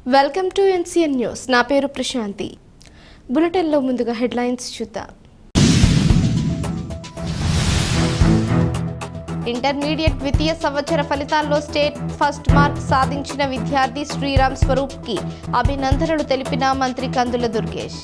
Welcome to NCN news. నా పేరు ప్రశాంతి. బులెటిన్లో ముందుగా హెడ్లైన్స్ చూద్దాం. ఇంటర్మీడియట్ ద్వితీయ సంవత్సర ఫలితాల్లో స్టేట్ ఫస్ట్ మార్క్ సాధించిన విద్యార్థి శ్రీరామ్ స్వరూప్కి అభినందనలు తెలిపిన మంత్రి కందుల దుర్గేష్.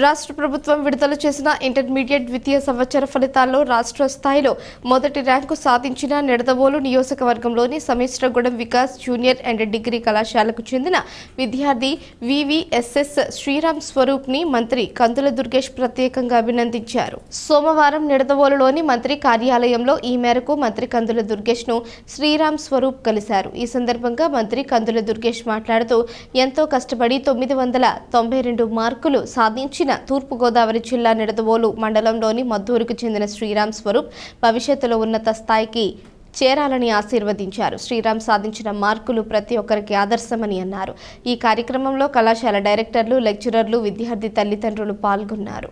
రాష్ట్ర ప్రభుత్వం విడుదల చేసిన ఇంటర్మీడియట్ ద్వితీయ సంవత్సర ఫలితాల్లో రాష్ట్ర స్థాయిలో మొదటి ర్యాంకు సాధించిన నిడదవోలు నియోజకవర్గంలోని Samisragudem Vikas junior and degree కళాశాలకు చెందిన విద్యార్థి వివిఎస్ఎస్ శ్రీరామ్ స్వరూప్ని మంత్రి కందుల దుర్గేష్ ప్రత్యేకంగా అభినందించారు. సోమవారం నిడదవోలులోని మంత్రి కార్యాలయంలో ఈ మేరకు మంత్రి కందుల దుర్గేష్ను శ్రీరామ్ స్వరూప్ కలిశారు. ఈ సందర్భంగా మంత్రి కందుల దుర్గేష్ మాట్లాడుతూ ఎంతో కష్టపడి 992 మార్కులు సాధించి తూర్పుగోదావరి జిల్లా నిడదవోలు మండలంలోని మద్దూరుకు చెందిన శ్రీరామ్ స్వరూప్ భవిష్యత్తులో ఉన్నత స్థాయికి చేరాలని ఆశీర్వదించారు. శ్రీరామ్ సాధించిన మార్కులు ప్రతి ఒక్కరికి ఆదర్శమని అన్నారు. ఈ కార్యక్రమంలో కళాశాల డైరెక్టర్లు, లెక్చరర్లు, విద్యార్థి తల్లిదండ్రులు పాల్గొన్నారు.